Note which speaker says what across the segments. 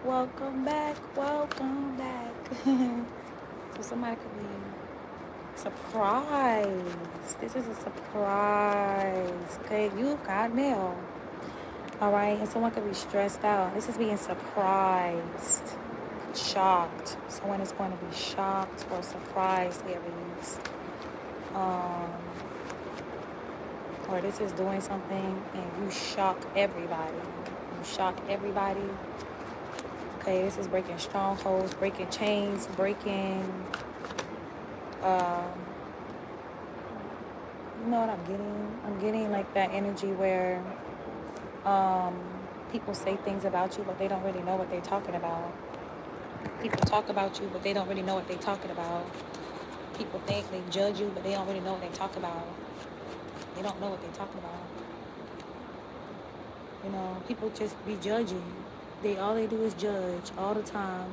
Speaker 1: Welcome back. Welcome back. So somebody could be surprised. This is a surprise. Okay, you got mail. All right, and someone could be stressed out. This is being surprised, shocked. Someone is going to be shocked or surprised, Aries. Um, or this is doing something and you shock everybody. You shock everybody. Okay, this is breaking strongholds, breaking chains, breaking, um, you know what I'm getting? I'm getting like that energy where um, people say things about you, but they don't really know what they're talking about. People talk about you, but they don't really know what they're talking about. People think they judge you, but they don't really know what they talk about. They don't know what they're talking about. You know, people just be judging. All they do is judge all the time.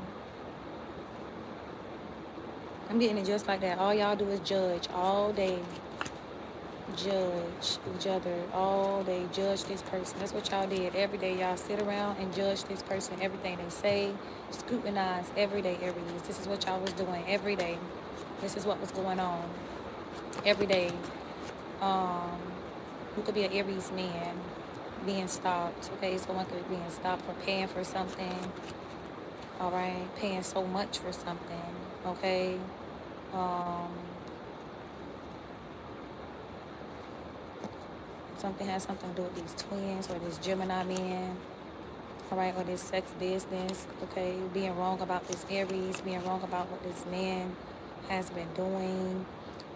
Speaker 1: I'm getting it just like that. All y'all do is judge all day. Judge each other all day. Judge this person. That's what y'all did every day. Y'all sit around and judge this person. Everything they say, scrutinize every day, Aries. This is what y'all was doing every day. This is what was going on every day. Um, you could be an Aries man being stopped. Okay, someone could be being stopped for paying for something. All right, paying so much for something. Okay. Um, Something has something to do with these twins or this Gemini man, all right, or this sex business, okay? Being wrong about this Aries, being wrong about what this man has been doing,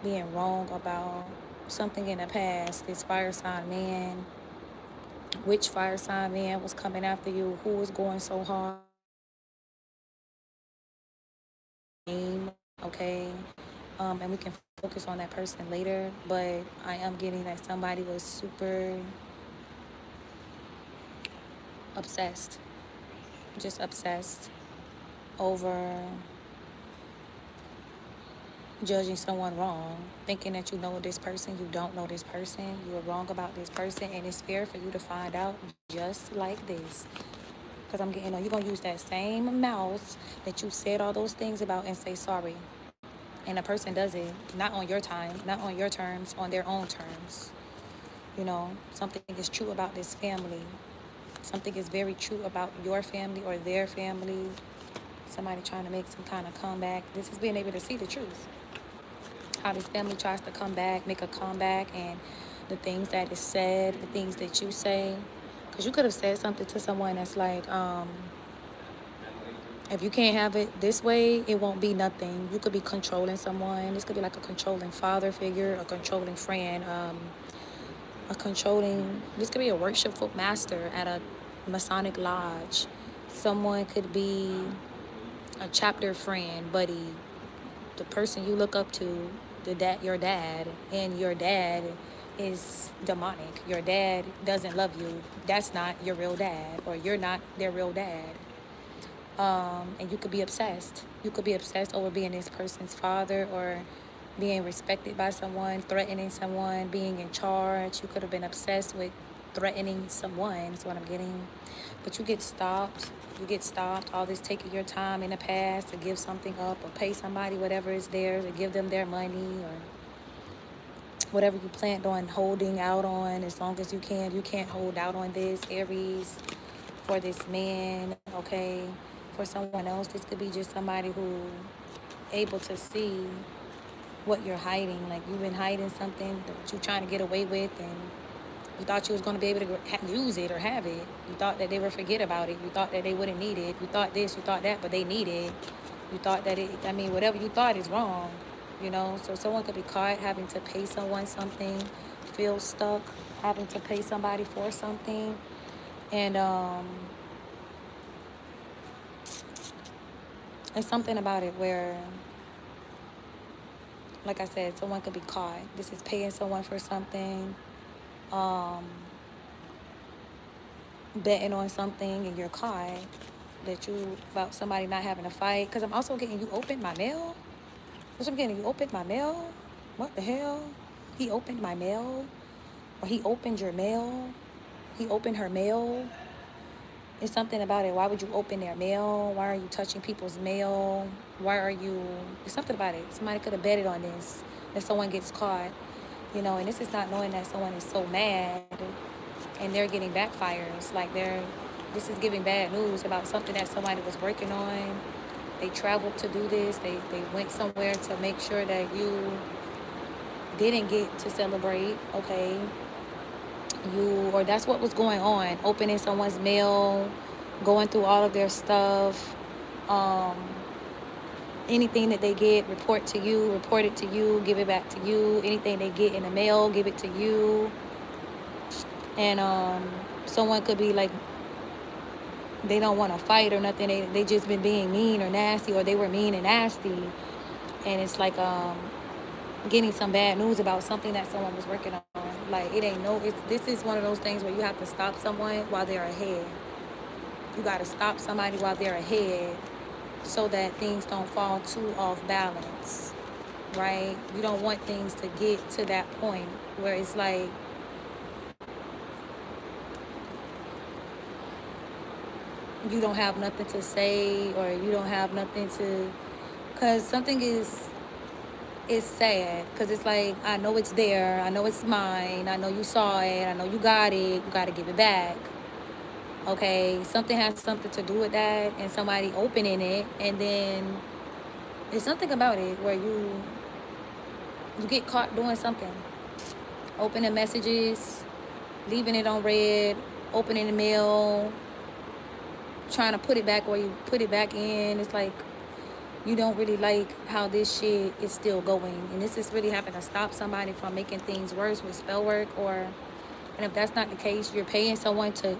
Speaker 1: being wrong about something in the past, this fire sign man, which fire sign man was coming after you, who was going so hard, okay? And we can focus on that person later, but I am getting that somebody was super obsessed, just obsessed over judging someone wrong, thinking that you know this person, you don't know this person, you're wrong about this person, and it's fair for you to find out just like this. Because I'm getting, you're going to use that same mouth that you said all those things about and say sorry. And a person does it, not on your time, not on your terms, on their own terms. You know, something is true about this family. Something is very true about your family or their family. Somebody trying to make some kind of comeback. This is being able to see the truth. How this family tries to come back, make a comeback, and the things that is said, the things that you say. Because you could have said something to someone that's like, if you can't have it this way, it won't be nothing. You could be controlling someone. This could be like a controlling father figure, a controlling friend, this could be a worshipful master at a Masonic lodge. Someone could be a chapter friend, buddy, the person you look up to, your dad, and your dad is demonic. Your dad doesn't love you. That's not your real dad, or you're not their real dad. And you could be obsessed. You could be obsessed over being this person's father or being respected by someone, threatening someone, being in charge. You could have been obsessed with threatening someone, is what I'm getting. But you get stopped. You get stopped. All this taking your time in the past to give something up or pay somebody whatever is theirs, or give them their money, or whatever you planned on holding out on. As long as you can, you can't hold out on this, Aries, for this man, okay? For someone else, this could be just somebody who able to see what you're hiding. Like, you've been hiding something that you're trying to get away with, and you thought you was going to be able to use it or have it. You thought that they would forget about it. You thought that they wouldn't need it. You thought this, you thought that, but they need it. You thought that whatever you thought is wrong, you know? So someone could be caught having to pay someone something, feel stuck, having to pay somebody for something. And there's something about it where, like I said, someone could be caught. This is paying someone for something, betting on something, and you're caught. About somebody not having a fight. Because I'm also getting, you opened my mail. Which I'm getting, you opened my mail. What the hell? He opened my mail, or he opened your mail. He opened her mail. It's something about it. Why would you open their mail? Why are you touching people's mail? Why are you... It's something about it. Somebody could have betted on this, that someone gets caught. You know, and this is not knowing that someone is so mad and they're getting backfires. Like this is giving bad news about something that somebody was working on. They traveled to do this. They went somewhere to make sure that you didn't get to celebrate, okay? Or that's what was going on. Opening someone's mail, going through all of their stuff. Anything that they get, report it to you, give it back to you. Anything they get in the mail, give it to you. And someone could be like, they don't want to fight or nothing. They just been being mean or nasty, or they were mean and nasty. And it's like getting some bad news about something that someone was working on. Like, this is one of those things where you have to stop someone while they're ahead. You got to stop somebody while they're ahead so that things don't fall too off balance, right? You don't want things to get to that point where it's like, you don't have nothing to say, or you don't have nothing to... Because something is sad, because it's like, I know it's there, I know it's mine, I know you saw it, I know you got it, you got to give it back. Okay, something has something to do with that, and somebody opening it, and then there's something about it where you get caught doing something. Opening messages, leaving it on read, opening the mail, trying to put it back where you put it back in. It's like, you don't really like how this shit is still going. And this is really having to stop somebody from making things worse with spell work. And if that's not the case, you're paying someone to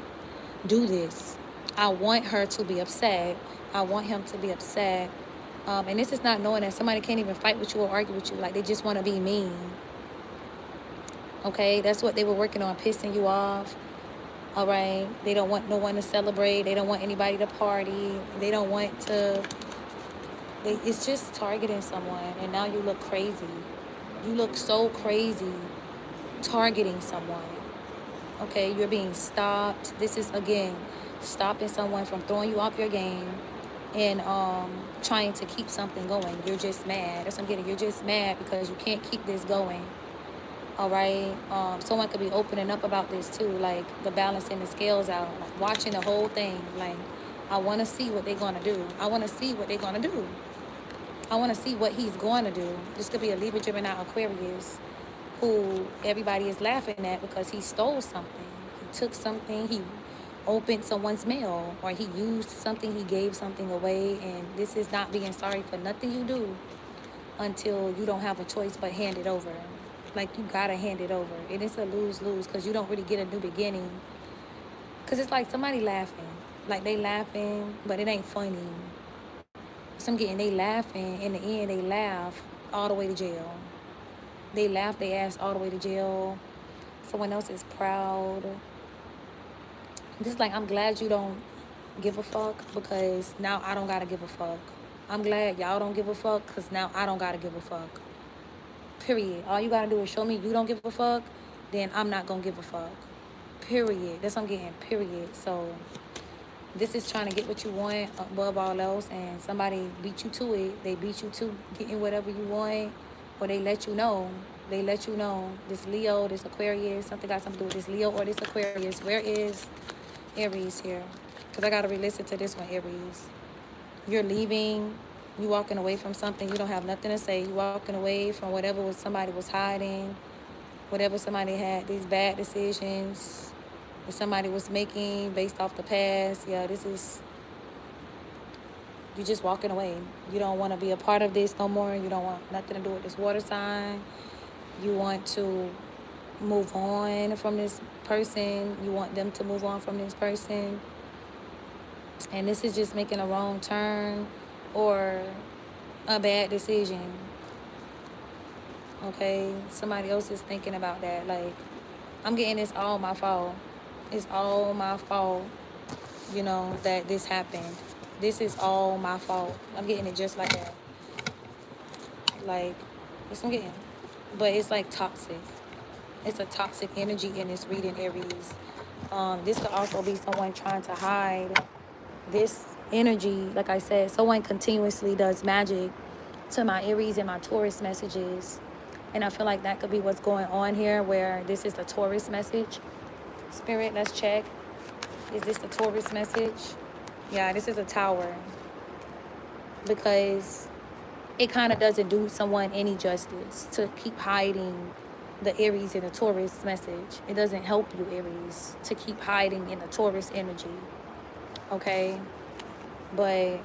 Speaker 1: do this. I want her to be upset. I want him to be upset. And this is not knowing that somebody can't even fight with you or argue with you. Like, they just want to be mean. Okay, that's what they were working on, pissing you off. All right, they don't want no one to celebrate. They don't want anybody to party. They don't want to... It's just targeting someone, and now you look crazy. You look so crazy targeting someone. Okay, you're being stopped. This is, again, stopping someone from throwing you off your game and trying to keep something going. You're just mad. That's what I'm getting. You're just mad because you can't keep this going. All right, someone could be opening up about this too, like the balancing the scales out, like watching the whole thing. Like, I want to see what they're going to do. I want to see what they're going to do. I want to see what he's going to do. This could be a Libra, Gemini, Aquarius, who everybody is laughing at because he stole something. He took something, he opened someone's mail, or he used something, he gave something away. And this is not being sorry for nothing you do until you don't have a choice but hand it over. Like, you gotta hand it over. And it's a lose-lose because you don't really get a new beginning. Because it's like somebody laughing. Like, they laughing, but it ain't funny. So I'm getting, they laughing. In the end, they laugh all the way to jail. They laugh their ass all the way to jail. Someone else is proud. Just like, I'm glad you don't give a fuck, because now I don't gotta give a fuck. I'm glad y'all don't give a fuck, because now I don't gotta give a fuck. Period. All you gotta do is show me you don't give a fuck, then I'm not gonna give a fuck. Period. That's what I'm getting. Period. So this is trying to get what you want above all else, and somebody beat you to it. They beat you to getting whatever you want, or they let you know. They let you know. This Leo, this Aquarius, something got something to do with this Leo or this Aquarius. Where is Aries here? Because I gotta re-listen to this one, Aries. You're leaving. You walking away from something. You don't have nothing to say. You walking away from whatever somebody was hiding, whatever somebody had, these bad decisions that somebody was making based off the past. Yeah, this is, you just walking away. You don't want to be a part of this no more. You don't want nothing to do with this water sign. You want to move on from this person. You want them to move on from this person. And this is just making a wrong turn or a bad decision. Okay, somebody else is thinking about that. Like, I'm getting, it's all my fault. It's all my fault, you know, that this happened. This is all my fault. I'm getting it just like that. Like, that's what I'm getting. But it's like toxic. It's a toxic energy in this reading, Aries. This could also be someone trying to hide this energy. Like I said, someone continuously does magic to my Aries and my Taurus messages. And I feel like that could be what's going on here, where this is the Taurus message. Spirit, let's check. Is this the Taurus message? Yeah, this is a Tower. Because it kind of doesn't do someone any justice to keep hiding the Aries and the Taurus message. It doesn't help you, Aries, to keep hiding in the Taurus energy. Okay? But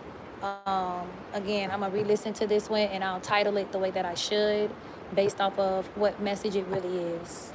Speaker 1: again, I'm gonna re-listen to this one and I'll title it the way that I should, based off of what message it really is.